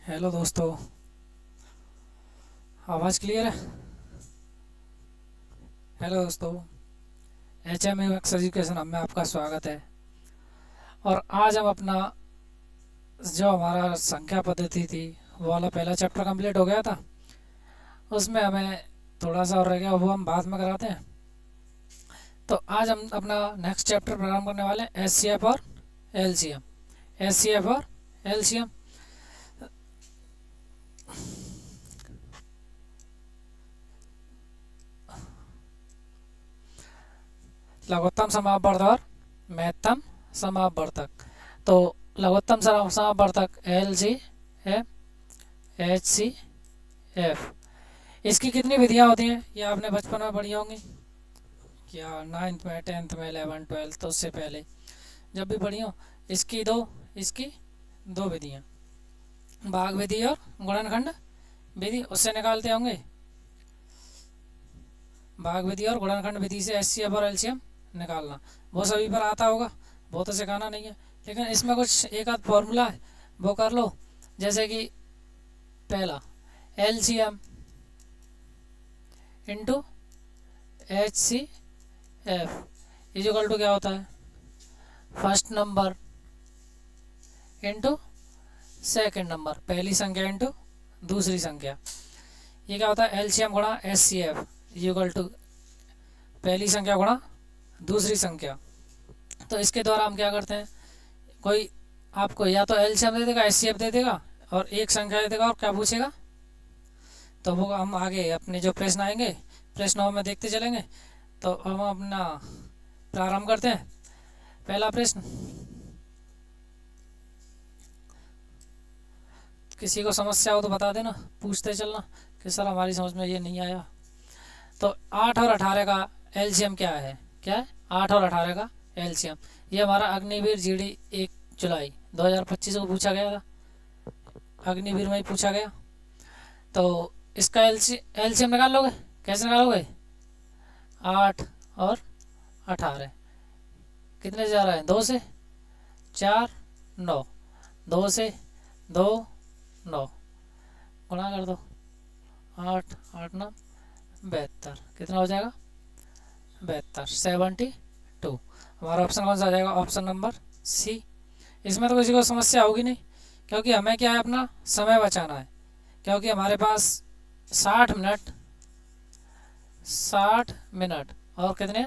Hello दोस्तों। आवाज़ clear है? हेलो दोस्तों, HMX एजुकेशन में आपका स्वागत है। और आज हम अपना जो हमारा संख्या पद्धति थी वो वाला पहला चैप्टर कंप्लीट हो गया था। उसमें हमें थोड़ा सा और रह गया, वो हम बाद में कराते हैं। तो आज हम अपना नेक्स्ट चैप्टर प्रारंभ करने वाले हैं, HCF और LCM। HCF और LCM। लघुत्तम समापवर्धक और महत्तम समापवर्धक। तो लघुत्तम समापवर्धक LCM, HCF, इसकी कितनी विधियाँ होती हैं ये आपने बचपन में पढ़ी होंगी, क्या नाइन्थ में, टेंथ में, 11 12 तो उससे पहले जब भी पढ़ी हो। इसकी दो विधियाँ, भाग विधि और गुणनखंड विधि, उससे निकालते होंगे। भाग विधि और गुणनखंड विधि से HCF और LCM निकालना वो सभी पर आता होगा, वो तो सिखाना नहीं है। लेकिन इसमें कुछ एक आध फॉर्मूला है वो कर लो। जैसे कि पहला LCM into HCF is equal to क्या होता है, first number into second number, पहली संख्या इंटू दूसरी संख्या। ये क्या होता है, LCM गुणा HCF इजिकल टू पहली संख्या गुणा दूसरी संख्या। तो इसके द्वारा हम क्या करते हैं, कोई आपको या तो LCM दे देगा, HCF दे देगा और एक संख्या दे देगा और क्या पूछेगा, तो वो हम आगे अपने जो प्रश्न आएंगे प्रश्नों में देखते चलेंगे। तो हम अपना प्रारंभ करते हैं। पहला प्रश्न, किसी को समस्या हो तो बता देना, पूछते चलना कि सर हमारी समझ में ये नहीं आया। तो 8 और 18 का LCM क्या है, 8 और 18 का LCM। ये हमारा अग्निवीर GD 1 जुलाई 2025 को पूछा गया था, अग्निवीर में ही पूछा गया। तो इसका LCM निकाल लोगे, कैसे निकालोगे, 8 और 18 कितने से जा रहा है, 2 से 4 9, 2 से 2 9 गुणा कर दो, 8 8 9 72, कितना हो जाएगा 72, 72। हमारा ऑप्शन कौन सा आ जाएगा, ऑप्शन नंबर C। इसमें तो किसी को समस्या होगी नहीं, क्योंकि हमें क्या है, अपना समय बचाना है। क्योंकि हमारे पास 60 मिनट और कितने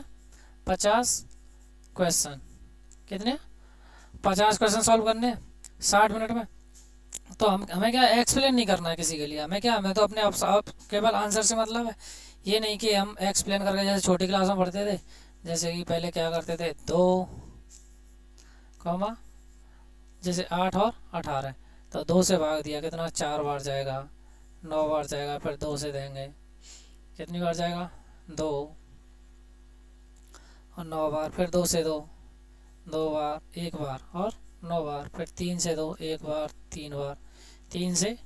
50 क्वेश्चन, कितने 50 क्वेश्चन सॉल्व करने 60 मिनट में। तो हमें क्या एक्सप्लेन नहीं करना है किसी के लिए, हमें तो अपने आप केवल आंसर से मतलब है। ये नहीं कि हम एक्सप्लेन करके, जैसे छोटी क्लास में पढ़ते थे, जैसे कि पहले क्या करते थे, 2 कॉमा जैसे 8 और 18, तो 2 से भाग दिया, कितना 4 बार जाएगा, 9 बार जाएगा, फिर 2 से देंगे, कितनी बार जाएगा 2 और 9 बार, फिर 2 से 2 2 बार, 1 बार और 9 बार, फिर 3 से 2 1 बार, 3 बार, 3 से,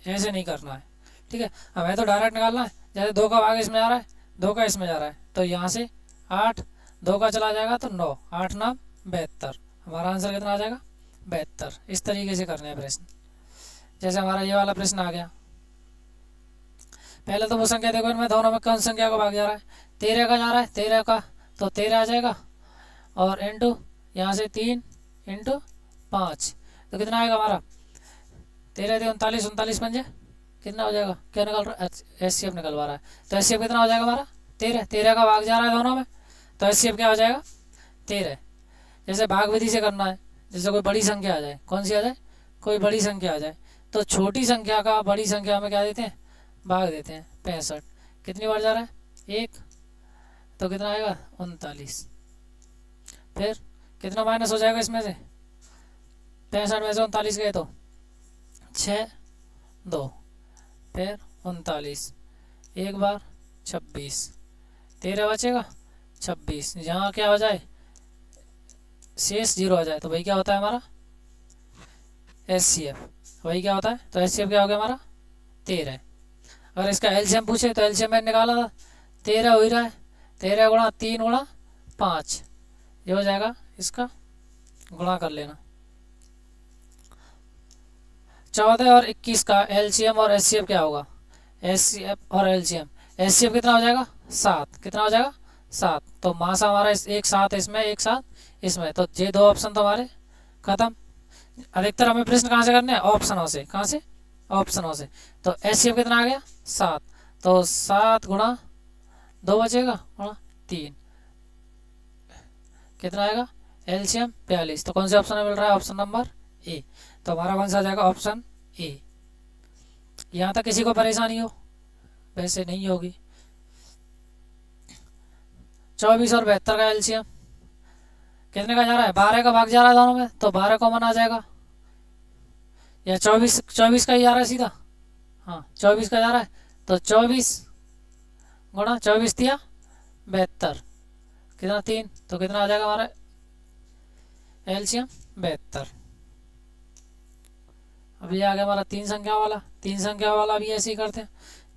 ऐसे नहीं करना है। ठीक है, हमें तो डायरेक्ट निकालना है। जैसे 2 का भाग इसमें आ रहा है, 2 का इसमें जा रहा है, तो यहाँ से 8, 2 का चला जाएगा तो 9, 8 9 72, हमारा आंसर कितना आ जाएगा 72। इस तरीके से करने हैं प्रश्न। जैसे हमारा ये वाला प्रश्न आ गया, पहले तो वो संख्या देखो, इनमें दोनों में कौन संख्या का भाग जा रहा है, 13 का जा रहा है, 13 का, तो 13 आ जाएगा और इंटू यहाँ से 3 इंटू 5, तो कितना आएगा हमारा, 13 × 39 39 पंजे कितना हो जाएगा, क्या निकल रहा है, HCF निकलवा रहा है। तो HCF कितना हो जाएगा हमारा 13, 13 का भाग जा रहा है दोनों में, तो HCF क्या हो जाएगा 13। जैसे भाग विधि से करना है, जैसे कोई बड़ी संख्या आ जाए, कौन सी आ जाए, कोई बड़ी संख्या आ जाए, तो छोटी संख्या का बड़ी संख्या में क्या देते हैं, भाग देते हैं। 65 कितनी बार जा रहा है, 1, तो कितना आएगा 39, फिर कितना माइनस हो जाएगा इसमें से, 65 में से 39 गए तो 6 2, फिर 39, 1 बार 26, 13 बचेगा 26, यहाँ क्या हो जाए, शेष 0 आ जाए, तो वही क्या होता है हमारा HCF, वही क्या होता है, तो HCF क्या हो गया हमारा 13। अगर इसका LCM पूछे तो LCM मैंने निकाला था, 13 हो ही रहा है, 13 गुणा 3 गुणा 5, ये हो जाएगा, इसका गुणा कर लेना। 14 और 21 का एलसीएम और एचसीएफ क्या होगा? एचसीएफ और एलसीएम, एचसीएफ कितना हो जाएगा? 7। कितना हो जाएगा? 7। तो मासा हमारा एक साथ इसमें, एक साथ इसमें, तो ये दो ऑप्शन तो हमारे खत्म। अधिकतर हमें प्रश्न कहाँ से करने हैं? ऑप्शनों से। कहाँ से? ऑप्शनों से। तो एचसीएफ कितना आ गया? 7। तो 7 गुणा 2 बचेगा गुणा 3, कितना आएगा? एलसीएम 42। तो कौन से ऑप्शन में मिल रहा है? Option number A. तो हमारा कौन सा आ जाएगा? Option A. यहाँ तक किसी को परेशानी हो? वैसे नहीं होगी। 24 और 72 का एलसीएम कितने का जा रहा है? 12 का भाग जा रहा है दोनों में, तो 12 कॉमन आ जाएगा, या 24 का ही जा रहा है सीधा। हाँ 24 का जा रहा है, तो 24 गुणा 24 दिया 72, कितना? 3। तो कितना आ जाएगा हमारा एलसीएम? 72। अभी आ गया हमारा 3 संख्या वाला। 3 संख्या वाला भी ऐसे ही करते हैं,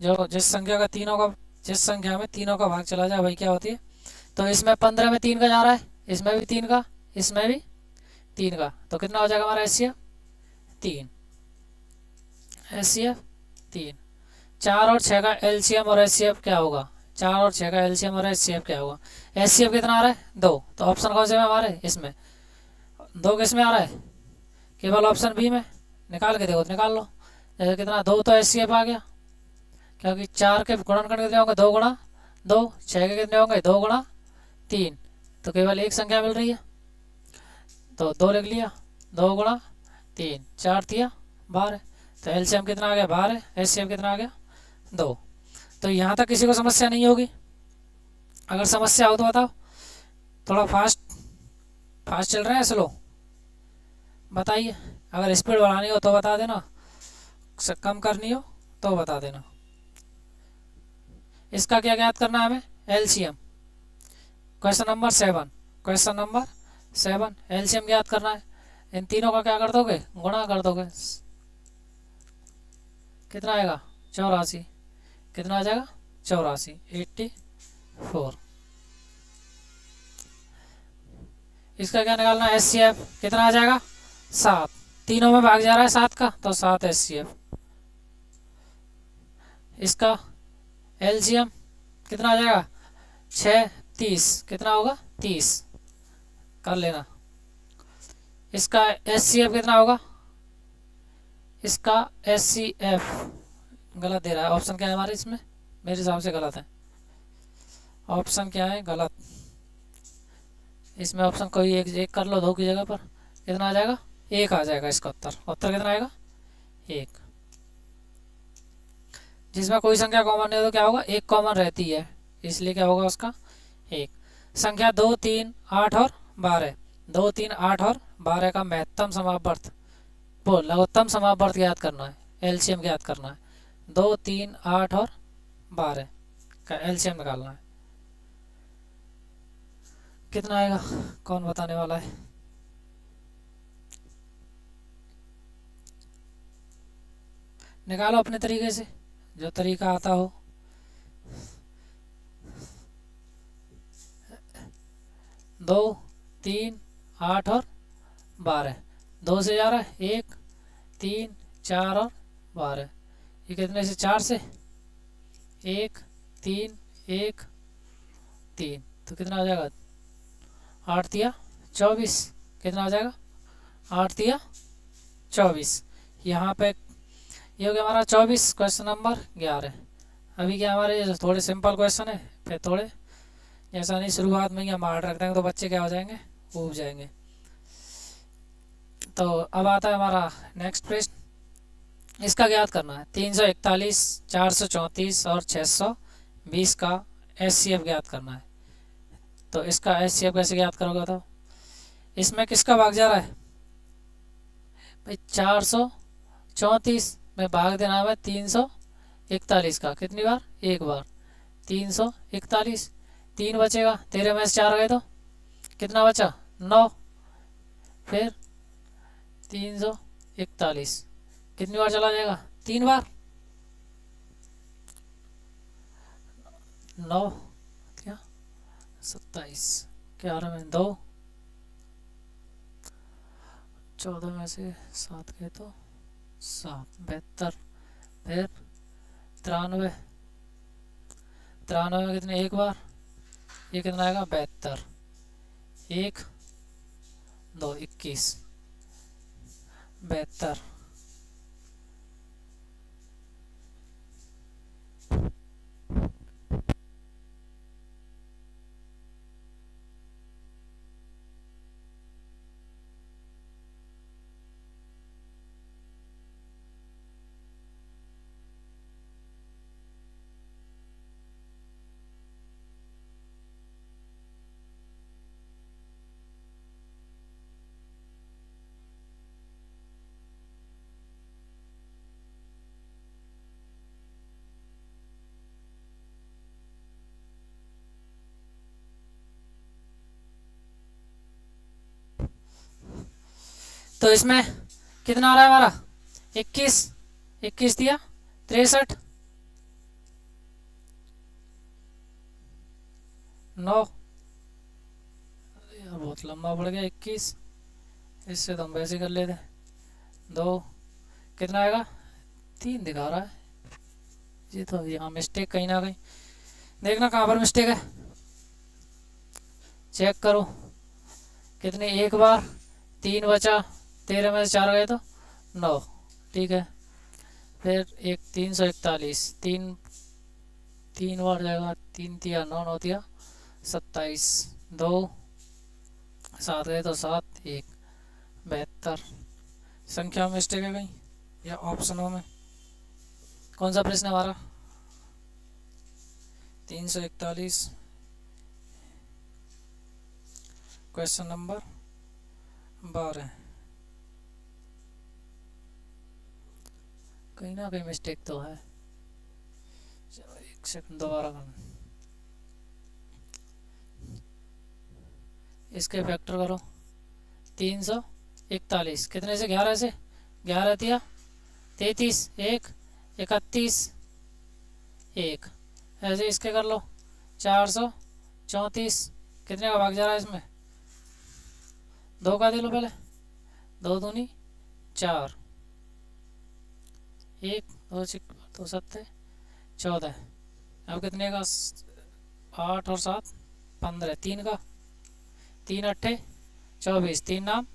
जो जिस संख्या में तीनों का भाग चला जाए वही क्या होती है। तो इसमें 15 में 3 का जा रहा है, इसमें भी 3 का, इसमें भी 3 का, तो कितना हो जाएगा हमारा एचसीएफ? 3। एचसीएफ 3। 4 और 6 का एलसीएम और एचसीएफ क्या होगा? 4 और 6 का एलसीएम और एचसीएफ क्या होगा? एचसीएफ कितना आ रहा है? 2। तो ऑप्शन कौन से में हमारे? इसमें 2 किस में आ रहा है? केवल ऑप्शन बी में। निकाल के देखो तो निकाल लो। जैसे कितना? 2 तो एचसीएफ आ गया, क्योंकि 4 के गुणनखंड कितने होंगे? 2 गुणा 2। 6 के कितने होंगे? 2 गुणा 3। तो केवल एक संख्या मिल रही है, तो 2 लिख लिया। 2 गुणा 3, 4 दिया 12। तो एलसीएम कितना आ गया? 12। एचसीएफ कितना आ गया? 2। तो यहाँ तक किसी को समस्या नहीं होगी? अगर समस्या हो तो बताओ। थोड़ा फास्ट चल रहे हैं, स्लो? बताइए। अगर स्पीड बढ़ानी हो तो बता देना, कम करनी हो तो बता देना। इसका क्या ज्ञात करना है हमें? LCM. Question number 7, question number 7 LCM ज्ञात करना है। इन तीनों का क्या कर दोगे? गुणा कर दोगे। कितना आएगा? 84। कितना आ जाएगा? 84, 84। इसका क्या निकालना है? एचसीएफ कितना आ जाएगा? 7। तीनों में भाग जा रहा है 7 का, तो 7 एचसीएफ। इसका एलसीएम कितना आ जाएगा? 6, 30। कितना होगा? 30 कर लेना। इसका एचसीएफ कितना होगा? इसका एचसीएफ गलत दे रहा है। ऑप्शन क्या है हमारे इसमें? मेरे हिसाब से गलत है। ऑप्शन क्या है? गलत। इसमें ऑप्शन कोई एक कर लो, 2 की जगह पर। कितना आ जाएगा? 1 आ जाएगा इसका उत्तर। उत्तर कितना आएगा? 1। जिसमें कोई संख्या कॉमन नहीं हो तो क्या होगा? 1 कॉमन रहती है, इसलिए क्या होगा उसका? 1। संख्या 2, 3, 8 और 12। 2, 3, 8 और 12 का महत्तम समापवर्त, वो लघुत्तम समापवर्त ज्ञात करना है, एलसीएम ज्ञात करना है। 2, 3, 8 और 12 का एलसीएम निकालना है। कितना आएगा? कौन बताने वाला है? निकालो अपने तरीके से, जो तरीका आता हो। 2, 3, 8 और 12। 2 से जा रहा है 1, 3, 4 और 12। ये कितने से? 4 से 1, 3, 1, 3। तो कितना आ जाएगा? 8 दिया 24। कितना आ जाएगा? 8 दिया 24। यहाँ पे ये हो गया हमारा 24। Question number 11। अभी क्या हमारे थोड़े सिंपल क्वेश्चन है, फिर थोड़े ऐसा नहीं शुरुआत में ही हम हार्ड रख देंगे तो बच्चे क्या हो जाएंगे? ऊब जाएंगे। तो अब आता है हमारा नेक्स्ट प्रश्न। इसका ज्ञात करना है। 341, 434 और 620 का एचसीएफ ज्ञात करना है। तो इसका एचसीएफ कैसे ज्ञात करोगे बताओ? इसमें किसका भाग जा रहा है भाई? 434 में भाग देना है 341 का। कितनी बार? 1 बार। 341, 3 बचेगा, तेरे में से 4 गए तो कितना बचा? 9। फिर 341 कितनी बार चला जाएगा? 3 बार। 9 क्या 27, 11 में 2, 14 में से 7 गए तो 7 72, फिर 93, 93 में कितने एक बार, ये कितना आएगा 72, 1 2 21, 72। तो इसमें कितना आ रहा है हमारा 21, 21 दिया 63, 9, यार बहुत लंबा पड़ गया 21, इससे तो हम वैसे कर लेते, 2, कितना आएगा 3 दिखा रहा है, ये तो यहाँ मिस्टेक कहीं ना कहीं, देखना कहाँ पर मिस्टेक है, चेक करो कितने एक बार 3 बचा, 13 में से 4 गए तो 9, ठीक है, फिर 341, 3 3 बार जाएगा, 3 तिया 9, 9 तिया 27, 2 7 गए तो 7, 1 72। संख्या में मिस्टेक है कहीं या ऑप्शनों में? कौन सा प्रश्न हमारा 341, क्वेश्चन नंबर 12, कहीं ना कहीं मिस्टेक तो है, चलो एक सेकंड दोबारा करना, इसके फैक्टर करो, 341 कितने से 11 से, 11 दिया 33, 1 31, 1, ऐसे इसके कर लो, 434 कितने का भाग जा रहा है इसमें, 2 का दे लो पहले, 2 दूनी 4, 1 2 2 7 14, अब कितने का 8 और 7 15, 3 का 3 8 24, 3 नाम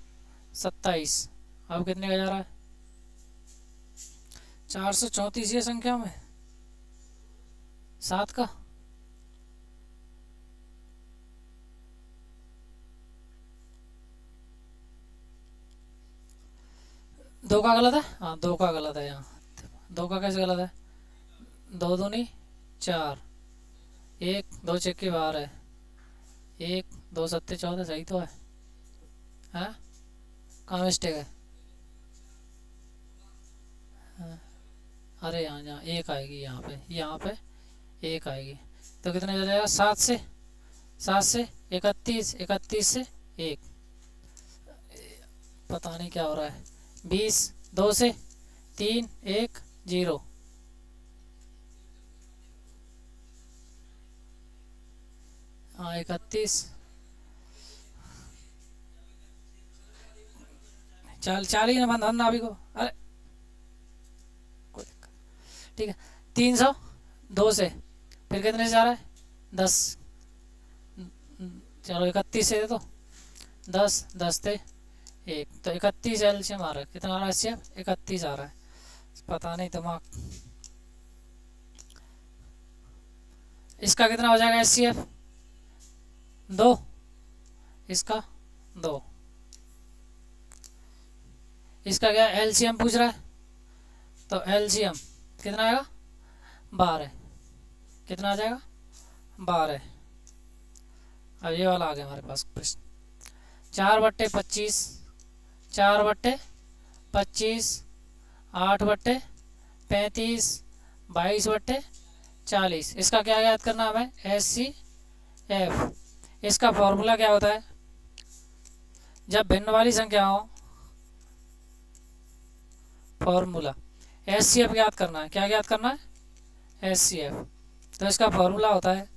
27, अब कितने का जा रहा है 434 ये संख्या में 7 का, दो का गलत है, हाँ 2 का गलत है, यहाँ 2 का कैसे गलत है, 2 दूनी 4, 1 2 चक्के बाहर है, 1 2 7 14 सही तो है, हाँ कहाँ मिस्टेक है, हाँ? अरे यहाँ यहाँ 1 आएगी, यहाँ पे 1 आएगी, तो कितने चला जाएगा 7 से, 31, 31 से 1, पता नहीं क्या हो रहा है, 20, 2 से 3 1 0, हाँ 31, चाल ही ना बंधन ना अभी को, अरे कोई दिक्कत, ठीक है 302 से फिर कितने से जा रहा है 10, चलो 31 से दे दो 10, 10 थे 1, तो 31 एलसीएम आ रहा है, कितना आ रहा है एलसीएम 31 आ रहा है, पता नहीं दिमाग, इसका कितना हो जाएगा एचसीएफ 2, इसका 2, इसका क्या एलसीएम पूछ रहा है, तो एलसीएम कितना आएगा 12, कितना आ जाएगा 12, अब ये वाला आ गया हमारे पास प्रश्न, 4/25, 4/25, 8/35, 22/40, इसका क्या याद करना हमें एचसीएफ, इसका फॉर्मूला क्या होता है, जब भिन्न वाली संख्या हो फॉर्मूला एचसीएफ याद करना है, क्या याद करना है एचसीएफ, तो इसका फॉर्मूला होता है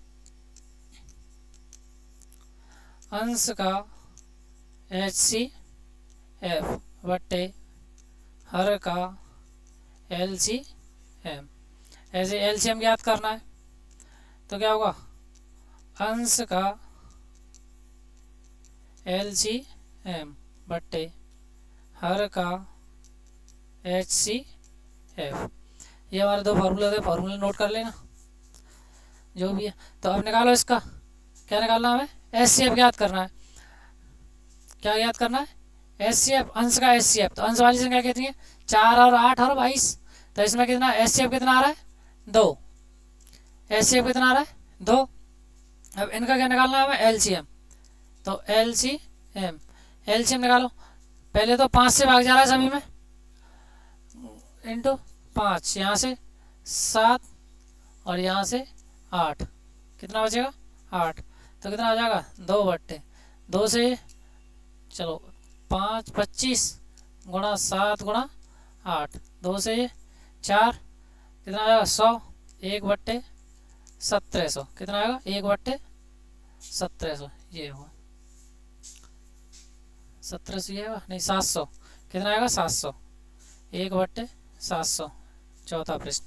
अंश का एचसीएफ बट्टे हर का LCM। ऐसे LCM याद करना है तो क्या होगा, अंश का LCM बट्टे हर का HCF। ये हमारे दो फार्मूले थे, फार्मूले नोट कर लेना जो भी है। तो अब निकालो इसका, क्या निकालना है हमें, HCF याद करना है। क्या याद करना है, HCF, अंश का HCF। तो अंश वाली संख्या कितनी है, 4 और 8 और 22। तो इसमें कितना HCF कितना आ रहा है, 2। HCF कितना आ रहा है, 2। अब इनका क्या निकालना है हमें, LCM। तो LCM निकालो। पहले तो 5 से भाग जा रहा है सभी में, इंटू 5, यहाँ से 7 और यहाँ से 8, कितना बचेगा 8। तो कितना आ जाएगा, 2 बट्टे 2 से, चलो 5 25 गुणा 7 गुणा 8, 2 से 4, कितना आएगा 100, 1 बट्टे 1700, कितना आएगा 1 बट्टे 1700, ये होगा 1700, ये होगा नहीं 700, कितना आएगा 700, 1 बट्टे 700। चौथा प्रश्न,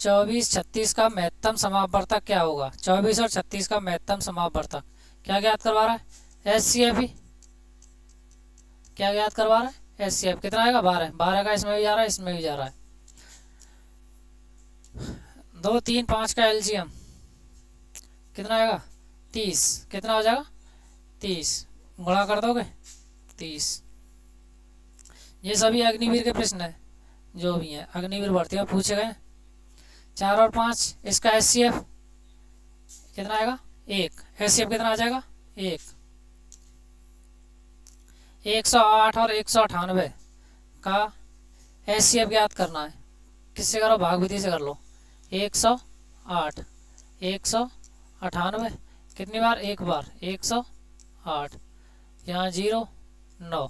24 36 का महत्तम समापवर्तक क्या होगा। 24 और 36 का महत्तम समापवर्तक क्या ज्ञात करवा रहा है, HCF ही। क्या ज्ञात करवा रहा है, HCF। कितना आएगा 12, 12 का इसमें भी जा रहा है, इसमें भी जा रहा है। 2 3 5 का LCM कितना आएगा 30, कितना हो जाएगा 30, गुणा कर दोगे 30। ये सभी अग्निवीर के प्रश्न है, जो भी हैं अग्निवीर भर्ती में पूछे गए। 4 और 5, इसका HCF कितना आएगा 1, HCF कितना आ जाएगा 1। 108 और 198 का HCF याद करना है, किससे करो, भाग विधि से कर लो। 108 198, कितनी बार, एक बार 108, यहाँ 0 9,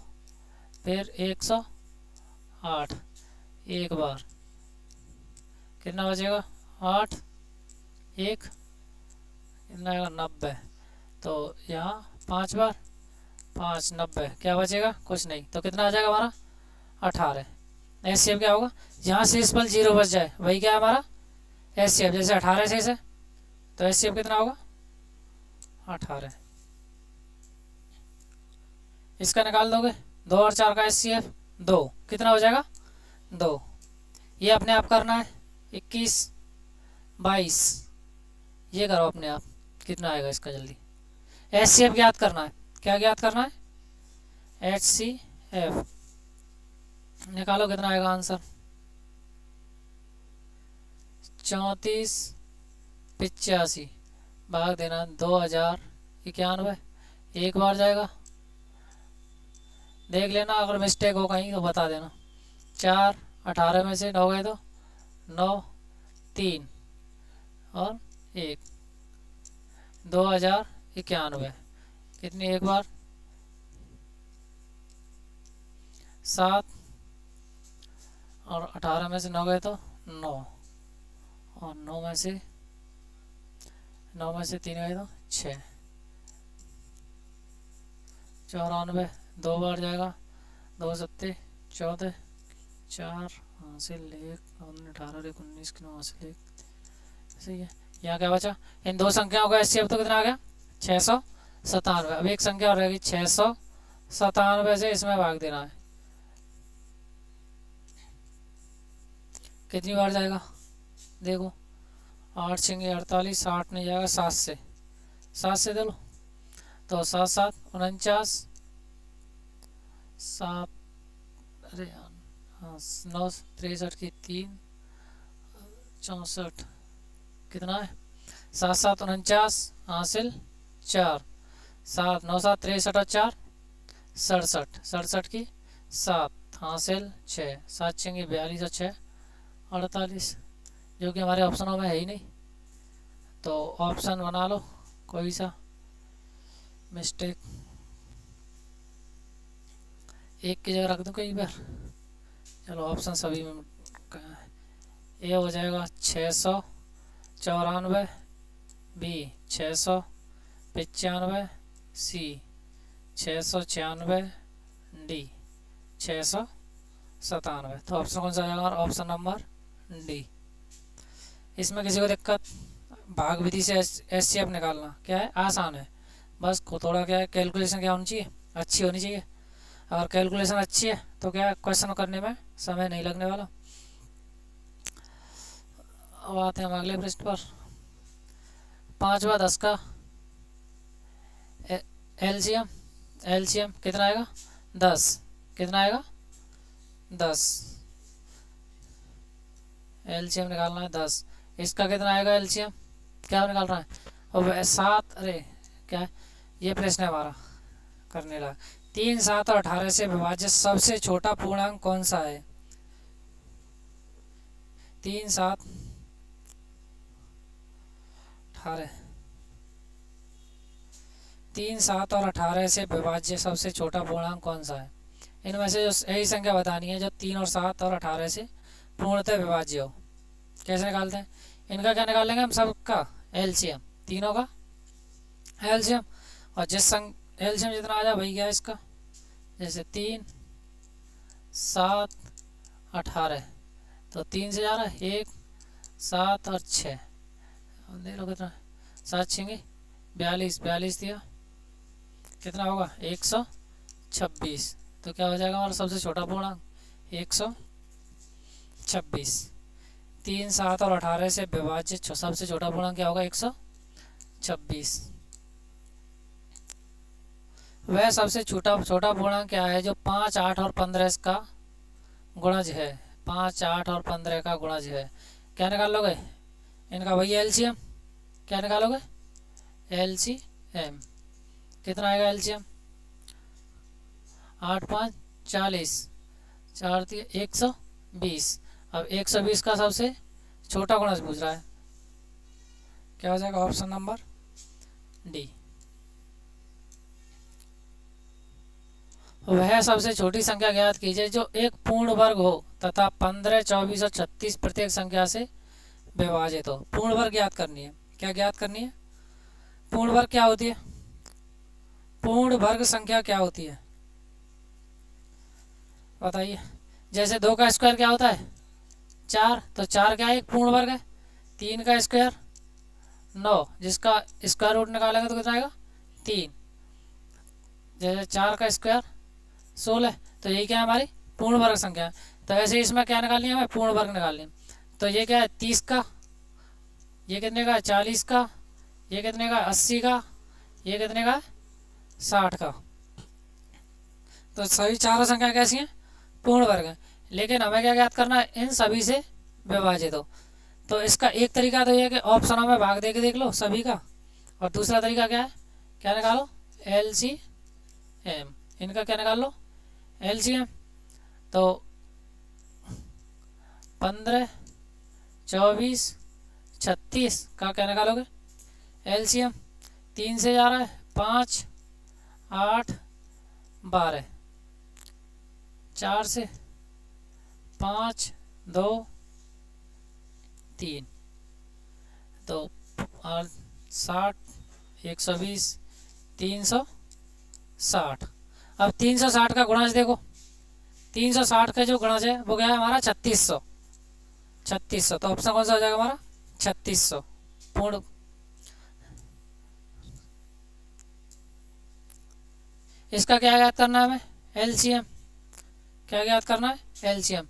फिर 108 एक बार, कितना बचेगा 8 1, कितना आएगा 90। तो यहाँ 5 बार 5 90, क्या बचेगा कुछ नहीं। तो कितना आ जाएगा हमारा 18। HCF क्या होगा, यहाँ से इस पल 0 बच जाए वही क्या है हमारा HCF। जैसे 18 से तो HCF कितना होगा 18। इसका निकाल दोगे, 2 और 4 का HCF 2, कितना हो जाएगा 2। ये अपने आप करना है, 21 22, ये करो अपने आप, कितना आएगा इसका जल्दी। HCF ज्ञात करना है, क्या ज्ञात करना है, HCF निकालो, कितना आएगा आंसर 34 85, भाग देना 2091, एक बार जाएगा, देख लेना अगर मिस्टेक हो कहीं तो बता देना। 4 18 में से 9 गए तो 9 3 और 1, 2091, कितनी एक बार 7 और 18 में से 9 गए तो 9, और 9 में से 3 गए तो 6, 94, 2 बार जाएगा, 2 सत्ते 14, 4 हासिल 1 18 1 19 9 हासिल 1, सही है। यहाँ क्या बचा, इन दो संख्याओं का HCF तो कितना आ गया 697। अब एक संख्या और रहेगी 697 से इसमें भाग देना है, कितनी बार जाएगा देखो, 8 6 48, 8 नहीं जाएगा 7 से दे लो, तो 7 7 49, 7 अरे हाँ 9 63 की 3 64, कितना है 7 7 49 हासिल 4, 7 9 7 63 और 4 67, 67 की 7 हासिल 6, 7 6 42 और 6 48, जो कि हमारे ऑप्शनों में है ही नहीं। तो ऑप्शन बना लो कोई सा, मिस्टेक एक की जगह रख दूँ कई बार, चलो ऑप्शन सभी में ए हो जाएगा 694, बी 695, सी 696, डी 697। तो ऑप्शन कौन सा आ जाएगा हमारा? Option number D. इसमें किसी को दिक्कत? भाग विधि से एचसीएफ निकालना क्या है, आसान है। बस को थोड़ा क्या है, कैलकुलेशन क्या होनी चाहिए, अच्छी होनी चाहिए। अगर कैलकुलेशन अच्छी है तो क्या क्वेश्चन करने में समय नहीं लगने वाला। अब आते हैं हम अगले प्रश्न पर। 5/10 का एलसीएम, एलसीएम कितना आएगा? 10। कितना आएगा? 10। एलसीएम निकालना है 10। इसका कितना आएगा एलसीएम? क्या निकाल रहा है? और 7, अरे क्या है ये प्रश्न है हमारा करने लगा। 3, 7 और 18 से विभाजित सबसे छोटा पूर्णांक कौन सा है? 3, 7, 18। 3, 7 और 18 से विभाज्य सबसे छोटा पूर्णांक कौन सा है? इनमें से जो यही संख्या बतानी है जो 3 और 7 और 18 से पूर्णतः विभाज्य हो। कैसे निकालते हैं? इनका क्या निकाल लेंगे हम? सबका एलसीएम, तीनों का एलसीएम। और जिस एलसीएम जितना आ जाए वही क्या है इसका। जैसे 3, 7, 18, तो 3 से जा रहा है 1, 7 और 6, देख लो कितना 7 6 42, 42 दिया, कितना होगा? 126। तो क्या हो जाएगा हमारा सबसे छोटा पूर्णांक? 126। 3, 7 और 18 से विभाजित सबसे छोटा पूर्णांक क्या होगा? 126। वह सबसे छोटा पूर्णांक क्या है जो 5, 8 और 15 का गुणज है? 5, 8 और 15 का गुणज है। क्या निकाल लोगे इनका? वही एलसीएम। क्या निकालोगे? एलसीएम। कितना आएगा एलसीएम? 8, 5, 40, 4 120। अब 120 का सबसे छोटा गुणज पूछ रहा है, क्या हो जाएगा? Option number D. वह सबसे छोटी संख्या ज्ञात कीजिए जो एक पूर्ण वर्ग हो तथा 15, 24 और 36 प्रत्येक संख्या से विभाजित हो। पूर्ण वर्ग ज्ञात करनी है। क्या ज्ञात करनी है? पूर्ण वर्ग क्या होती है? पूर्ण वर्ग संख्या क्या होती है बताइए। जैसे 2 का स्क्वायर क्या होता है? 4, तो 4 क्या है? एक पूर्ण वर्ग है। 3 का स्क्वायर 9, जिसका स्क्वायर रूट निकालेंगे तो कितना आएगा? 3। जैसे 4 का स्क्वायर 16, तो यही क्या है? हमारी पूर्ण वर्ग संख्या है। तो ऐसे इसमें क्या निकालनी है हमें? पूर्ण वर्ग निकालनी है। तो ये क्या है? 30 का, ये कितने का है? 40 का, ये कितने का? 80 का, ये कितने का? 60 का। तो सभी चारों संख्या कैसी हैं? पूर्ण वर्ग है। लेकिन हमें क्या ज्ञात करना है? इन सभी से विभाजित हो। तो इसका एक तरीका तो ये है कि ऑप्शनों में भाग दे के देख लो सभी का, और दूसरा तरीका क्या है? क्या निकालो? एलसीएम। इनका क्या निकाल लो? एलसीएम। तो 15, 24, 36 का क्या निकालोगे? एलसीएम। 3 से जा रहा है 5, 8, 12, 4 से 5, 2, 3, तो 60, 120, 360। अब 360 का गुणज देखो। 360 का जो गुणज है वो क्या है हमारा? 3600। 3600, तो ऑप्शन कौन सा हो जाएगा हमारा? 3600 पूर्ण। इसका क्या याद करना है हमें? एलसीएम। क्या याद करना है? एलसीएम।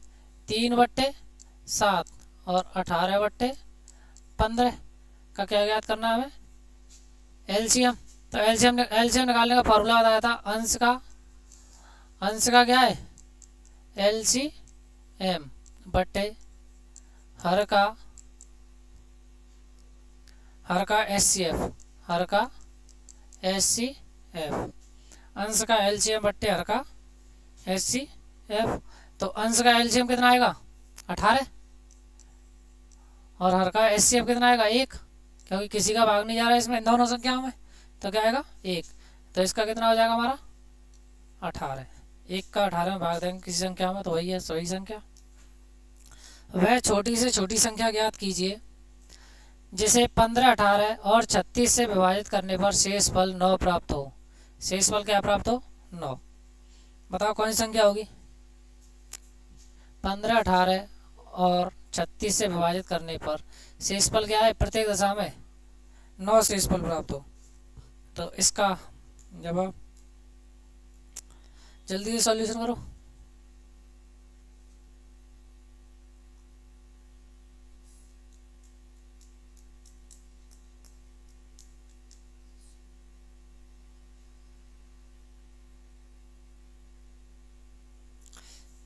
3/7 और 18/15 का क्या याद करना है हमें? एलसीएम। तो एलसीएम निकालने का फॉर्मूला बताया था अंश का क्या है? एलसीएम बट्टे हर का एचसीएफ। हर का एचसीएफ। अंश का एलसीएम बट्टे हर का एचसीएफ। तो अंश का एलसीएम कितना आएगा? 18, और हर का एचसीएफ कितना आएगा? 1, क्योंकि किसी का भाग नहीं जा रहा है इसमें, दोनों संख्याओं में, तो क्या आएगा? 1। तो इसका कितना हो जाएगा हमारा? 18। 1 का 18 में भाग देंगे किसी संख्या में तो वही है सही संख्या। वह छोटी से छोटी संख्या ज्ञात कीजिए जिसे 15, 18 और 36 से विभाजित करने पर शेष फल 9 प्राप्त हो। शेष फल क्या प्राप्त हो? 9। बताओ कौन सी संख्या होगी? 15, 18 और 36 से विभाजित करने पर शेषफल क्या है? प्रत्येक दशा में 9 शेषफल प्राप्त हो। तो इसका जवाब जल्दी से सॉल्यूशन करो।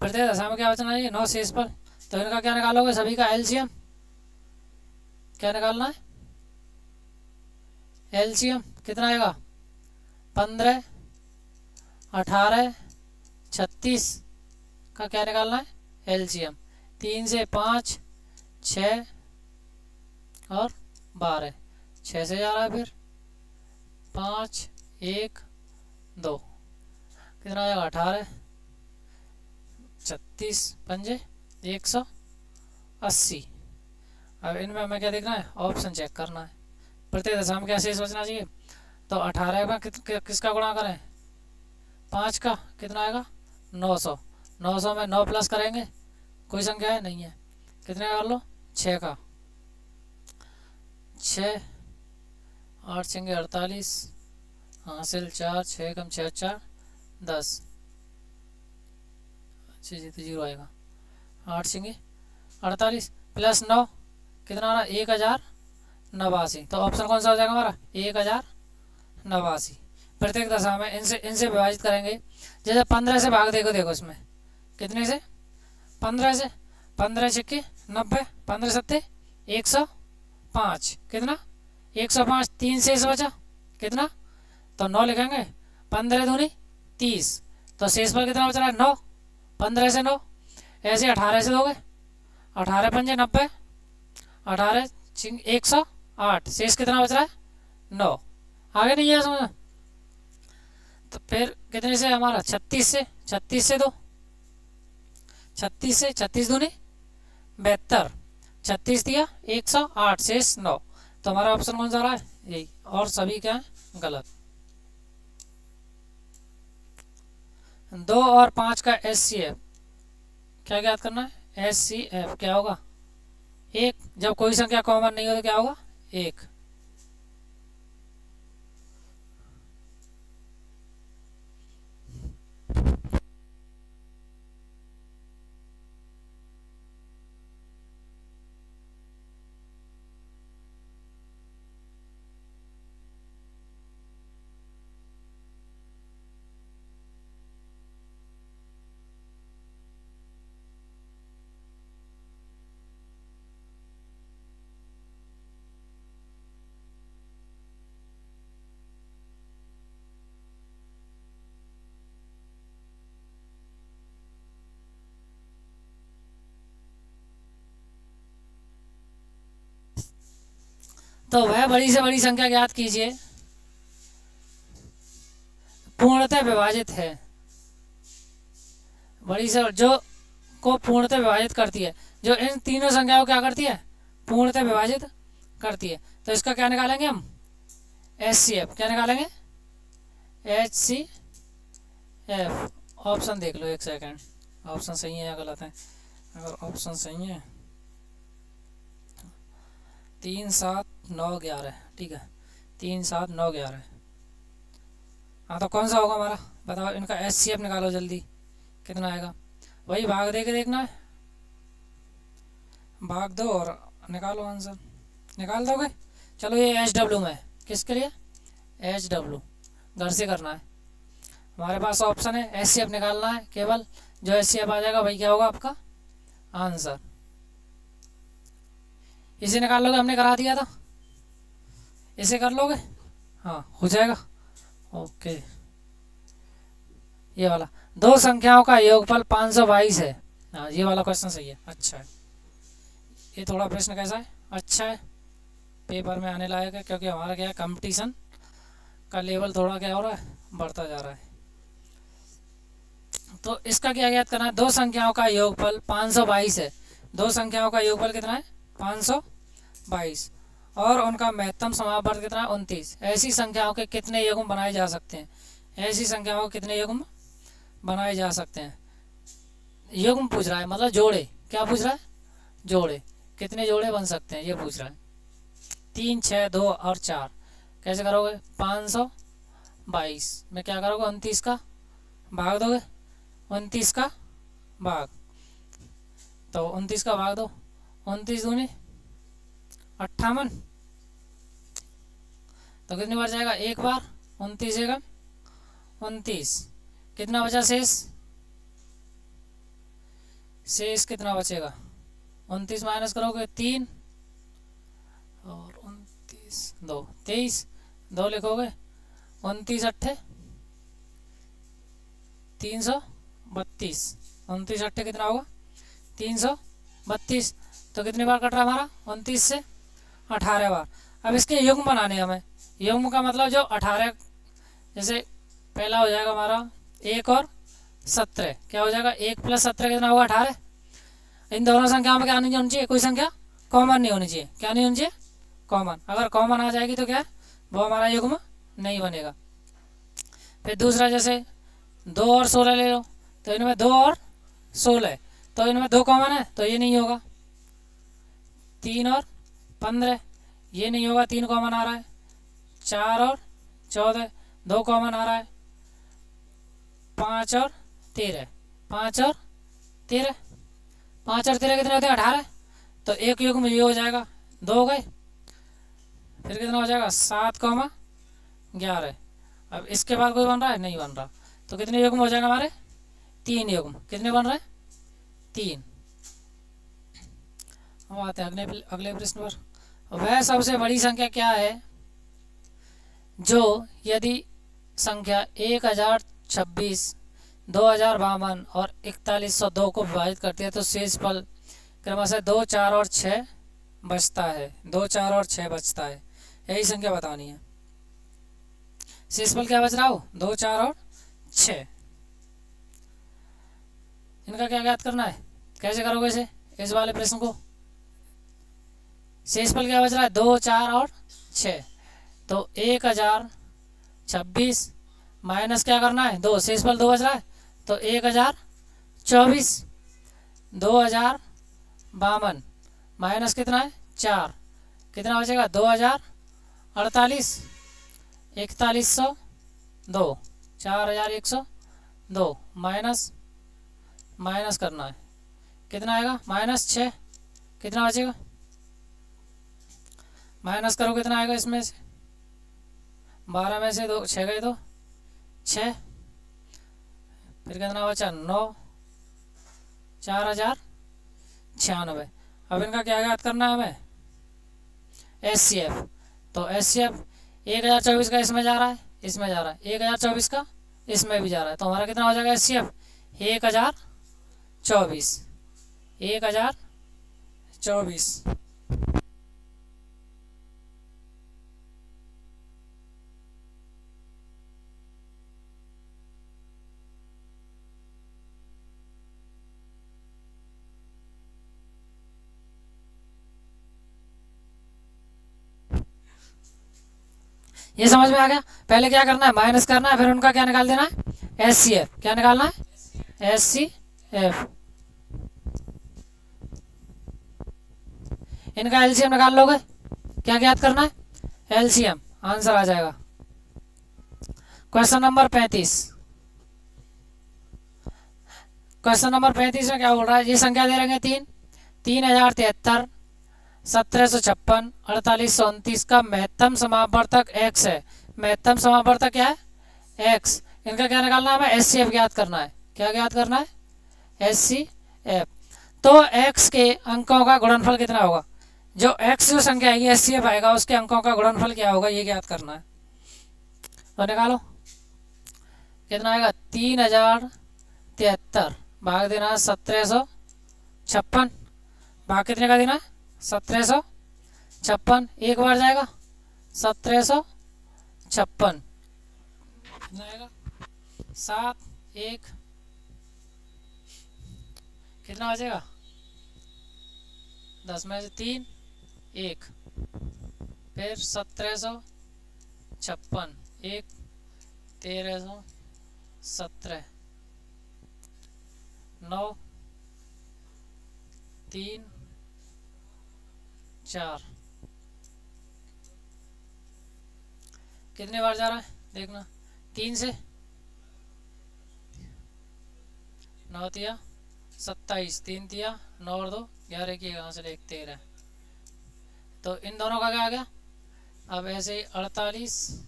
प्रत्येक दशा में क्या बचना चाहिए? 9 शेषफल। तो इनका क्या निकालोगे? सभी का एलसीएम क्या निकालना है? एलसीएम कितना आएगा? 15, 18, 36 का क्या निकालना है? एलसीएम। 3 से 5, 6 और 12, 6 से जा रहा है, फिर 5, 1, 2 कितना आएगा? 18, 36 पंजे 180। अब इनमें हमें क्या देखना है? ऑप्शन चेक करना है। प्रत्येक दशा में क्या शेष बचना चाहिए? तो 18 का किसका गुणा करें? 5 का कितना आएगा? 900। 900 में 9 प्लस करेंगे, कोई संख्या है? नहीं है। कितने का कर लो? 6 का। 6 8 6 48 हासिल 4, 6 कम 6 4 10। अच्छा जी, तो 0 आएगा। 8 6 48 प्लस 9 कितना आ रहा? 1089। तो ऑप्शन कौन सा हो जाएगा हमारा? 1089। प्रत्येक दशा में इनसे इनसे विभाजित करेंगे। जैसे 15 से भाग देखो, देखो इसमें कितने से? 15 से। 15 छक्के 90, 15 सत्ते 105। कितना? 105। 3 शेष बचा कितना? तो 9 लिखेंगे। 15 दूनी 30। तो शेष पर कितना बच रहा है? 9। 15 से 9। ऐसे 18 से दोगे, 18 पंजे 90, 18 108। शेष कितना बच रहा है? 9। आगे नहीं है समझ? तो फिर कितने से हमारा? 36 से। 36 से दो, 36 से 36 दूनी 72। 36 दिया 108, शेष 9। तो हमारा ऑप्शन कौन सा आ रहा है? यही। और सभी क्या है? गलत। 2 और 5 का एचसीएफ क्या ज्ञात करना है? एचसीएफ क्या होगा? 1। जब कोई संख्या कॉमन नहीं हो तो क्या होगा? 1। तो वह बड़ी से बड़ी संख्या ज्ञात कीजिए पूर्णतः विभाजित है। बड़ी से जो को पूर्णतः विभाजित करती है, जो इन तीनों संख्याओं क्या करती है? पूर्णतः विभाजित करती है। तो इसका क्या निकालेंगे हम? एचसीएफ। क्या निकालेंगे? एचसीएफ। ऑप्शन देख लो एक सेकंड, ऑप्शन सही है या गलत है। अगर ऑप्शन सही है 3 7 9 11, ठीक है। 3 7 9 11। हाँ, तो कौन सा होगा हमारा? बताओ। इनका एचसीएफ निकालो जल्दी, कितना आएगा? वही भाग दे के देखना है। भाग दो और निकालो आंसर। निकाल दोगे? चलो, ये एच डब्ल्यू में, किसके लिए? एच डब्ल्यू घर से करना है। हमारे पास ऑप्शन है एचसीएफ निकालना है केवल। जो एचसीएफ आ जाएगा वही क्या होगा आपका आंसर। इसे निकाल लोगे? हमने करा दिया था, इसे कर लोगे? हाँ, हो जाएगा। ओके, ये वाला 2 संख्याओं का योगफल 522 है। हाँ, ये वाला क्वेश्चन सही है। अच्छा है, ये थोड़ा प्रश्न कैसा है? अच्छा है, पेपर में आने लायक है, क्योंकि हमारा क्या है, कंपटीशन का लेवल थोड़ा क्या हो रहा है? बढ़ता जा रहा है। तो इसका क्या ज्ञात करना है? 2 संख्याओं का योगफल 522 है। 2 संख्याओं का योगफल कितना है? 522। और उनका महत्तम समापवर्ग कितना है? 29। ऐसी संख्याओं के कितने युग्म बनाए जा सकते हैं? ऐसी संख्याओं के कितने युग्म बनाए जा सकते हैं? युग्म पूछ रहा है, मतलब जोड़े। क्या पूछ रहा है? जोड़े। कितने जोड़े बन सकते हैं ये पूछ रहा है। 3, 6, 2 और 4 कैसे करोगे? 522 में क्या करोगे? 29 का भाग दोगे। 29 का भाग, तो 29 का भाग दो। 29 दूनी 58, तो कितनी बार जाएगा? एक बार। 29 एकम 29। कितना बचा शेष? शेष कितना बचेगा? 29 माइनस करोगे 3 और 29 2 23, 2 लिखोगे। 29 अट्ठे 332। 29 अट्ठे कितना होगा? 332। तो कितनी बार कट रहा हमारा? 29 से 18 बार। अब इसके युग्म बनाने हमें। युग्म का मतलब जो 18, जैसे पहला हो जाएगा हमारा 1 और 17। क्या हो जाएगा? 1 + 17 कितना होगा? 18। इन दोनों संख्याओं में क्या नहीं होनी चाहिए? कोई संख्या कॉमन नहीं होनी चाहिए। क्या नहीं होनी चाहिए? कॉमन। अगर कॉमन आ जाएगी तो क्या है? वो हमारा युग्म नहीं बनेगा। फिर दूसरा, जैसे 2 और 16 ले लो, तो इनमें 2 और 16, तो इनमें 2 कॉमन है, तो ये नहीं होगा। 3 और 15 ये नहीं होगा, 3 कॉमन आ रहा है। 4 और 14 2 कॉमन आ रहा है। 5 और 13 5 और 13 5 और 13 कितने होते हैं? 18। तो एक युग्म ये हो जाएगा, 2 हो गए। फिर कितना हो जाएगा? 7, 11। अब इसके बाद कोई बन रहा है? नहीं बन रहा। तो कितने युग्म हो जाएगा हमारे? 3 युग्म। कितने बन रहे हैं? 3। अब आते हैं अगले प्रश्न पर। वह सबसे बड़ी संख्या क्या है जो यदि संख्या 1026, 2052 और 4102 को विभाजित करती है तो शेष फल क्रमशः 2, 4 और 6 बचता है। 2, 4 और 6 बचता है। यही संख्या बतानी है। शेषफल क्या बच रहा हो? 2, 4 और 6। इनका क्या ज्ञात करना है? कैसे करोगे इसे, इस वाले प्रश्न को? शेषफल क्या बच रहा है? 2, 4 और 6। तो 1026 माइनस क्या करना है? 2। शेषफल 2 बच रहा है, तो 1024। 2052 माइनस कितना है? 4। कितना बचेगा? 2048। 4102 4102 माइनस करना है। कितना आएगा? -6। कितना बचेगा? माइनस करो, कितना आएगा इसमें से? 12 में से 2 6 गए तो 6। फिर कितना बचा? 9। 4096। अब इनका क्या याद करना है हमें? HCF। तो HCF 1024 का इसमें जा रहा है, इसमें जा रहा है। 1024 का इसमें भी जा रहा है, तो हमारा कितना हो जाएगा HCF? 1024। 1024। ये समझ में आ गया? पहले क्या करना है? माइनस करना है, फिर उनका क्या निकाल देना है? HCF। क्या निकालना है? HCF। इनका LCM निकाल लोगे। क्या याद करना है? LCM। आंसर आ जाएगा। Question number 35। क्वेश्चन नंबर 35 में क्या बोल रहा है? ये संख्या दे रहे 3073, 1756, 4829 का महत्तम समापवर्तक x है। महत्तम समापवर्तक क्या है? x। इनका क्या निकालना है? हमें HCF ज्ञात करना है। क्या ज्ञात करना है? HCF। तो x के अंकों का गुणनफल कितना होगा? जो x जो संख्या आएगी HCF आएगा, उसके अंकों का गुणनफल क्या होगा ये ज्ञात करना है। तो निकालो, कितना आएगा? 3073 भाग देना है 1756। भाग कितने का देना है? 1756। एक बार जाएगा 1756। कितना आएगा? 7 1। कितना बचेगा? 10 में से 3 1। फिर 1756 1 1317 9 3 4, कितने बार जा रहा है देखना, 3 से 9 तिया 27, 3 तिया 9 और 2 11 की, कहाँ से 1 13, तो इन दोनों का क्या आ गया। अब ऐसे ही 48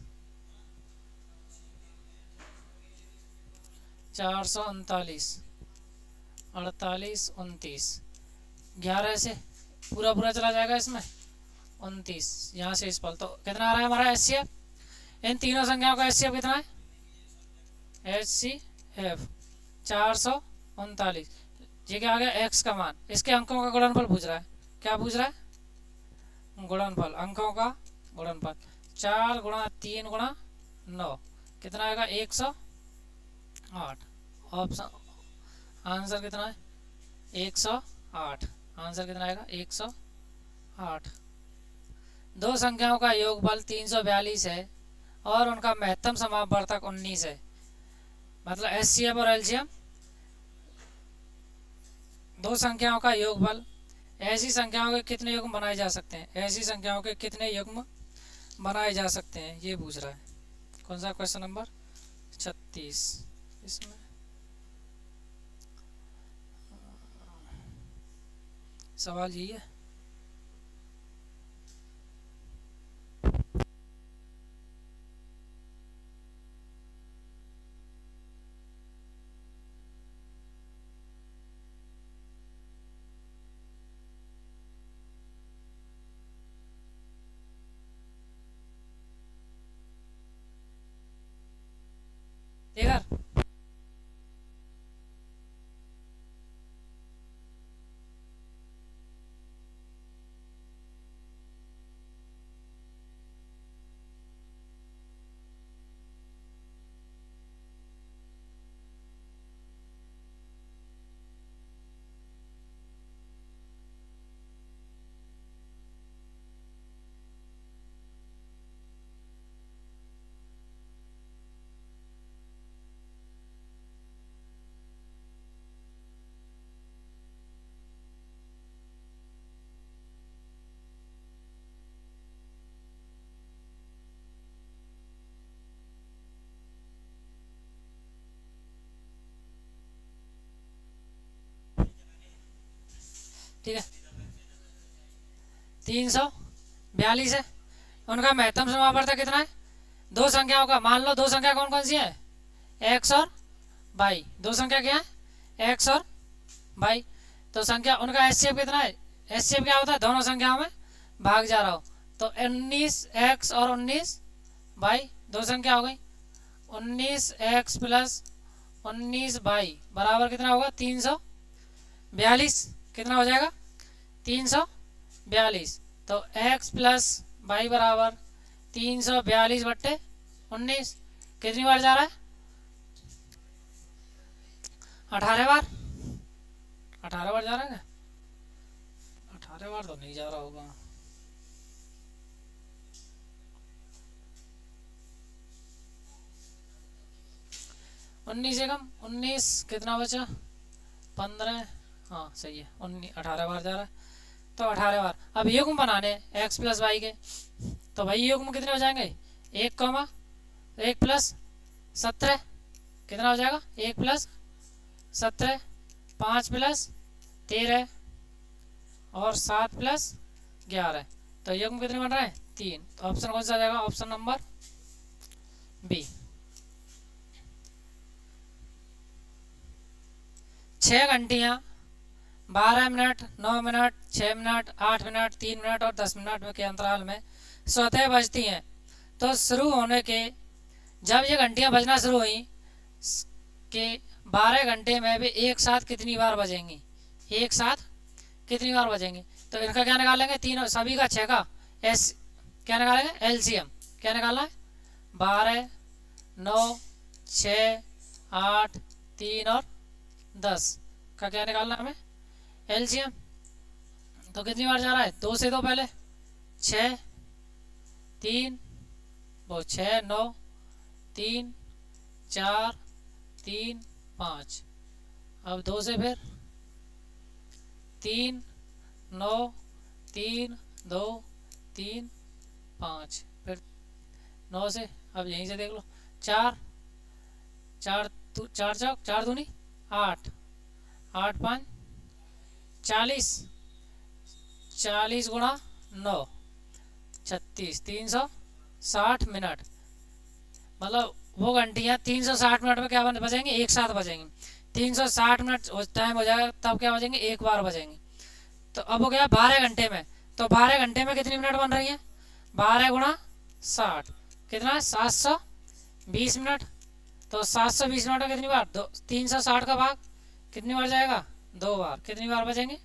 439 48 29, 11 से पूरा पूरा चला जाएगा इसमें 29, यहाँ से इस पल तो कितना आ रहा है हमारा एचसीएफ। इन तीनों संख्याओं का एचसीएफ कितना है, एचसीएफ 439। ये क्या आ गया, एक्स का मान, इसके अंकों का गुणनफल पूछ रहा है। क्या पूछ रहा है, गुणनफल, अंकों का गुणनफल। 4 गुणा 3 गुणा 9 कितना आएगा, 108। ऑप्शन आंसर कितना है, 108। आंसर कितना आएगा, 108। दो संख्याओं का योगफल 342 है और उनका महत्तम समापवर्तक 19 है। मतलब एचसीएफ और एलसीएम दो संख्याओं का योगफल, ऐसी संख्याओं के कितने युग्म बनाए जा सकते हैं, ऐसी संख्याओं के कितने युग्म बनाए जा सकते हैं, ये पूछ रहा है। कौन सा क्वेश्चन नंबर 36 इसमें सवाल यही है। ठीक है, ठीक है। 342 है, उनका महत्तम समापवर्तक कितना है, दो संख्याओं का, मान लो दो संख्या कौन कौन सी है, एक्स और वाई। दो संख्या क्या है, एक्स और वाई। तो संख्या उनका एचसीएफ कितना है, एचसीएफ क्या होता है, दोनों संख्याओं में भाग जा रहा हो। तो 19 एक्स और 19 वाई, दो संख्या हो गई। 19 एक्स प्लस 19 वाई बराबर कितना होगा, 342। कितना हो जाएगा, 342। तो x प्लस वाई बराबर 342/19। कितनी बार जा रहा है, 18 बार। 18 बार जा रहा है क्या, 18 बार तो नहीं जा रहा होगा। उन्नीस एकम 19, कितना बचा, 15। हाँ सही है, 18 बार जा रहा है। तो 18 बार। अब युग्म बनाने x प्लस वाई के, तो भाई युग्म कितने हो जाएंगे, 1 कॉमा 1 प्लस 17, कितना हो जाएगा, 1 प्लस 17, 5 प्लस 13 और 7 प्लस 11। तो युग्म कितने बन रहे हैं, 3। तो ऑप्शन कौन सा आ जाएगा, ऑप्शन नंबर बी। 6 घंटियाँ 12 minute 9 minute 6 minute 8 minute 3 minute और 10 मिनट के अंतराल में स्वतः बजती हैं। तो शुरू होने के, जब ये घंटियाँ बजना शुरू हुई कि 12 घंटे में भी एक साथ कितनी बार बजेंगी, एक साथ कितनी बार बजेंगी। तो इनका क्या निकालेंगे, तीनों सभी का 6 का एस क्या निकालेंगे, एलसीएम क्या निकालना है, 12 9 6 8 3 और 10 का क्या निकालना है हमें, एलसीएम। तो कितनी बार जा रहा है, 2 से 2 पहले 6 3 वो 6 9 3 4 3 5। अब 2 से फिर 3 9 3 2 3 5, फिर 9 से अब यहीं से देख लो, 4 4 4 चौक 4 दूनी 8, 8 5 40, 40 गुणा 9 36, 360 मिनट। मतलब वो घंटियाँ 360 मिनट में क्या बजेंगे, एक साथ बजेंगे। 360 मिनट टाइम हो जाएगा तब क्या बजेंगे, एक बार बजेंगे। तो अब हो गया 12 घंटे में। तो 12 घंटे में कितनी मिनट बन रही है, 12 गुणा 60 कितना है, 720 मिनट। तो 720 मिनट में कितनी बार, 360 का भाग कितनी बार जाएगा, 2 बार। कितनी बार बजेंगे,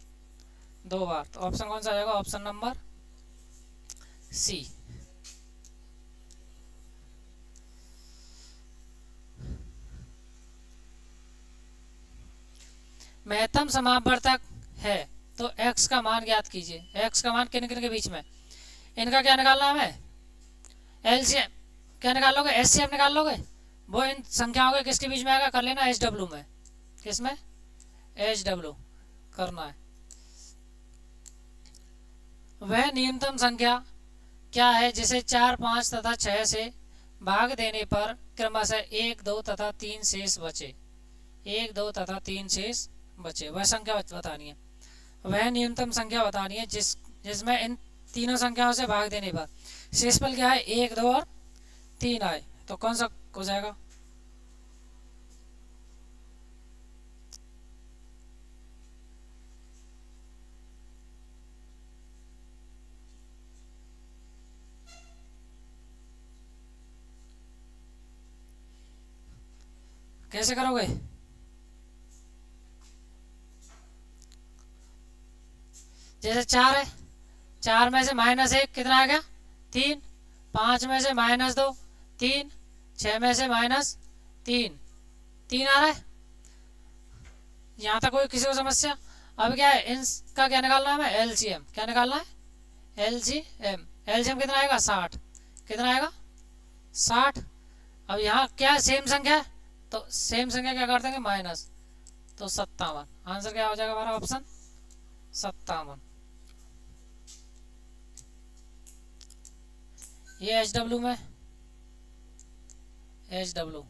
2 बार। तो ऑप्शन कौन सा आएगा, ऑप्शन नंबर सी। महत्तम समापवर्तक है तो x का मान ज्ञात कीजिए। x का मान किन किन के बीच में, इनका क्या निकालना है हमें, एलसीएम। क्या निकाल लोगे, एचसीएफ निकाल लोगे। वो इन संख्याओं के किसके बीच में आएगा, कर लेना एच डब्ल्यू में। किसमें, एच डब्ल्यू करना है। वह न्यूनतम संख्या क्या है जिसे 4 5 तथा 6 से भाग देने पर क्रमशः 1 2 तथा 3 शेष बचे, 1 2 तथा 3 शेष बचे। वह संख्या बतानी है, वह न्यूनतम संख्या बतानी है जिसमें इन तीनों संख्याओं से भाग देने पर शेषफल क्या है, 1 2 और 3 आए। तो कौन सा हो जाएगा, कैसे करोगे, जैसे 4 है, 4 में से -1 कितना आ गया, 3, 5 में से -2 3, 6 में से -3 3 आ रहा है। यहाँ तक कोई किसी को समस्या। अब क्या है, इनका क्या निकालना है हमें, एलसीएम। क्या निकालना है, एलसीएम। एलसीएम कितना आएगा, 60। कितना आएगा, 60। अब यहाँ क्या है, सेम संख्या है तो सेम संख्या क्या कर देंगे, माइनस। तो 57। आंसर क्या हो जाएगा हमारा, ऑप्शन 57। ये एच डब्ल्यू में, एच डब्ल्यू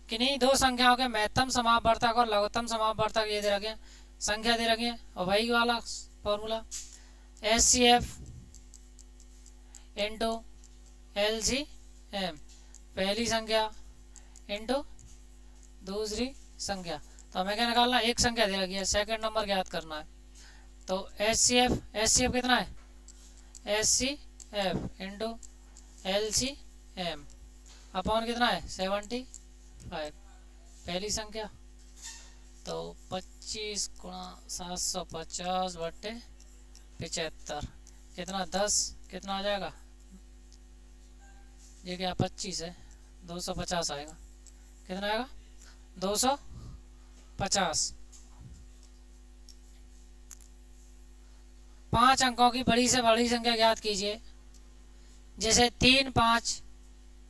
किन्हीं दो संख्याओं के महत्तम समापवर्तक और लघुत्तम समापवर्तक ये दे रखे हैं, संख्या दे रखी है। और वही वाला formula, H C F into L C M, पहली संख्या इंटू दूसरी संख्या। तो हमें क्या निकालना है, एक संख्या दे रखी है, सेकंड नंबर ज्ञात करना है। तो एच सी एफ कितना है, H C F into L C M upon कितना है, 75 पहली संख्या। तो 25 गुणा 750 बटे 75 कितना, 10 कितना आ जाएगा, ये क्या 25 है, 250 आएगा। कितना आएगा, 250। 5 अंकों की बड़ी से बड़ी संख्या ज्ञात कीजिए जैसे 3 5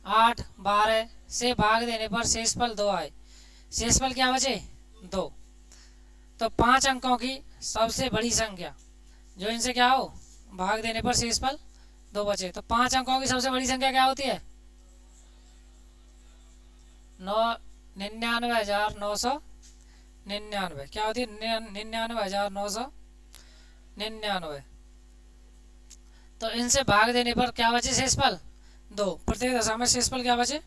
8 12 से भाग देने पर शेषफल 2 आए। शेषफल क्या बचे, 2। तो 5 अंकों की सबसे बड़ी संख्या जो इनसे क्या हो, भाग देने पर शेषफल 2 बचे। तो 5 अंकों की सबसे बड़ी संख्या क्या होती है, 99,999। क्या होती है, 99,999। तो इनसे भाग देने पर क्या बचे, शेषफल 2। प्रत्येक दशा में शेषफल क्या बचे,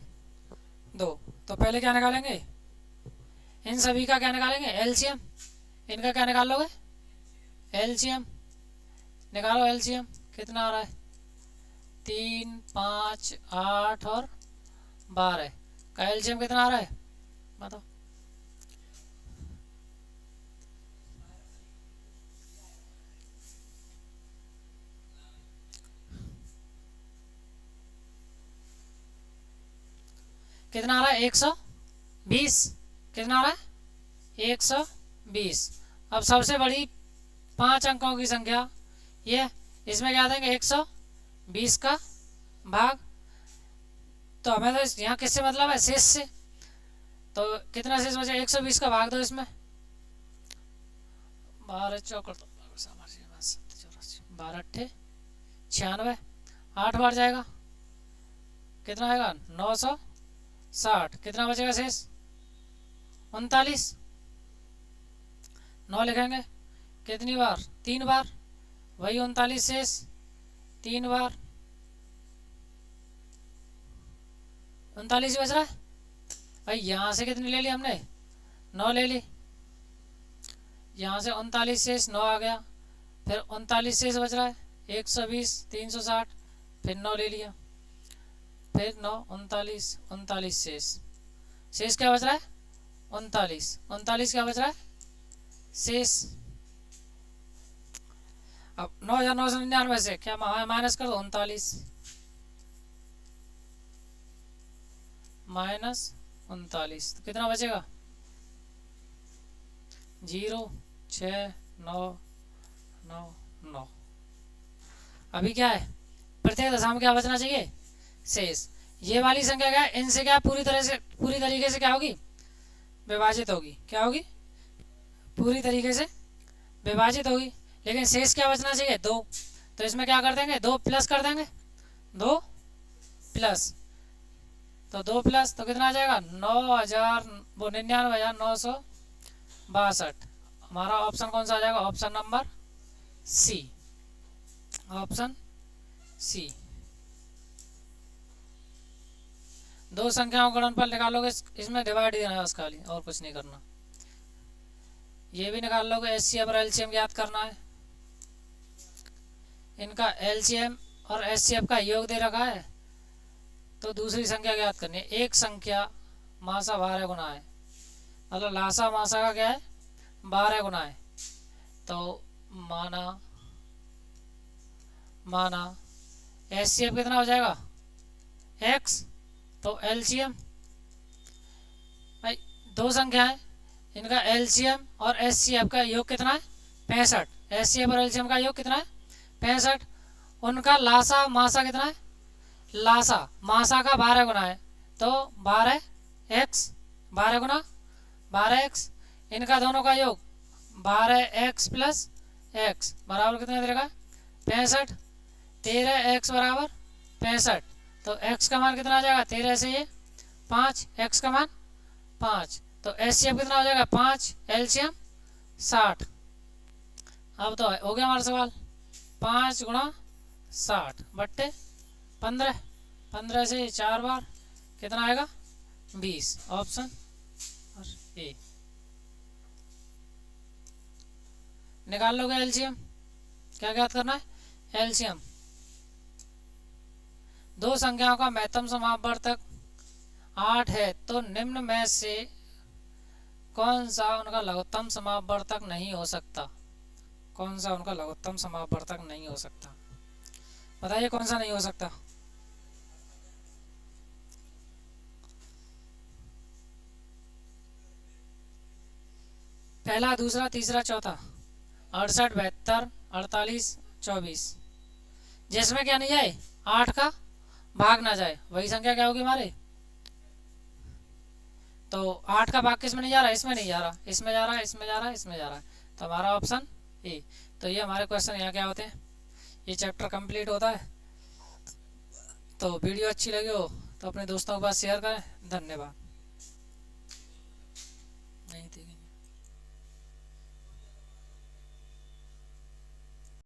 2। तो पहले क्या निकालेंगे, इन सभी का क्या निकालेंगे, एलसीएम। इनका क्या निकाल लोगे, एलसीएम निकालो। एलसीएम कितना आ रहा है, 3 5 8 और 12 का एलसीएम कितना आ रहा है, बताओ। कितना आ रहा है, 120। कितना आ रहा है, 120। अब सबसे बड़ी 5 अंकों की संख्या ये, इसमें क्या देंगे, 120 का भाग। तो हमें तो यहाँ किससे मतलब है, शेष से। तो कितना शेष बचा? 120 का भाग दो इसमें, 12 चौक 12 अट्ठे 96, 8 बार जाएगा, कितना आएगा? 960। कितना बचेगा शेष? 39। 9 लिखेंगे कितनी बार? 3 बार, वही 39 शेष 3 बार, 39 बच रहा है भाई। यहाँ से कितनी ले ली हमने? 9 ले ली, यहाँ से 39 शेष 9 आ गया, फिर 39 शेष बच रहा है 120, 360, फिर 9 ले लिया, फिर 9 39 39 शेष। शेष क्या बच रहा है? 39 39 क्या बच रहा है? शेष। अब 9,999 से क्या माइनस कर दो? 39 माइनस 39, तो कितना बचेगा? 0 6 9 9 9। अभी क्या है? प्रत्येक दशा में क्या बचना चाहिए? शेष। ये वाली संख्या क्या है? इनसे क्या पूरी तरीके से क्या होगी? विभाजित होगी। क्या होगी? पूरी तरीके से विभाजित होगी। लेकिन शेष क्या बचना चाहिए? 2। तो इसमें क्या कर देंगे? 2 प्लस कर देंगे, 2 प्लस, तो 2 प्लस तो कितना आ जाएगा? 99,962। हमारा ऑप्शन कौन सा आ जाएगा? Option number C, option C. दो संख्याओं का गुणनफल निकालोगे, इसमें डिवाइड देना है बस खाली, और कुछ नहीं करना। ये भी निकाल लोगे, एचसीएफ और एलसीएम ज्ञात करना है। इनका एलसीएम और एचसीएफ का योग दे रखा है, तो दूसरी संख्या ज्ञात करनी है। एक संख्या मासा 12 गुना है, मतलब लासा मासा का क्या है? 12 गुना है। तो माना एचसीएफ कितना हो जाएगा? x। तो एलसीएम भाई, दो संख्या है, इनका एलसीएम और एचसीएफ का योग कितना है? 65। एचसीएफ और एलसीएम का योग कितना है? 65। उनका लासा मासा कितना है? लासा मासा का 12 गुना है, तो 12x, 12 गुना 12x। इनका दोनों का योग 12x प्लस x बराबर कितना देगा? 65। 13x बराबर 65, तो x का मान कितना आ जाएगा? 13 से ये 5, x का मान 5, तो एचसीएफ कितना हो जाएगा? 5, एलसीएम 60। अब तो हो गया हमारा सवाल। 5 गुणा 60 बट्टे 15, 15 से 4 बार कितना आएगा? 20, ऑप्शन ए। निकाल लोगे एलसीएम। क्या ज्ञात करना है? एलसीएम। दो संख्याओं का महत्तम समापवर्तक 8 है, तो निम्न में से कौन सा उनका लघुत्तम समापवर्तक नहीं हो सकता? कौन सा उनका लघुत्तम समापवर्तक नहीं हो सकता? बताइए कौन सा नहीं हो सकता? पहला, दूसरा, तीसरा, चौथा। 68, 72, 48, 24। जिसमें क्या नहीं जाए? 8 का भाग ना जाए, वही संख्या क्या होगी हमारे? तो 8 का भाग किस में नहीं जा रहा? इसमें नहीं जा रहा, इसमें जा रहा है, इसमें जा रहा है, इसमें जा रहा है, तो हमारा ऑप्शन ए। तो ये हमारे क्वेश्चन यहाँ क्या होते हैं। ये चैप्टर कंप्लीट होता है। तो वीडियो अच्छी लगी हो तो अपने दोस्तों के पास शेयर करें। धन्यवाद। नहीं ठीक है।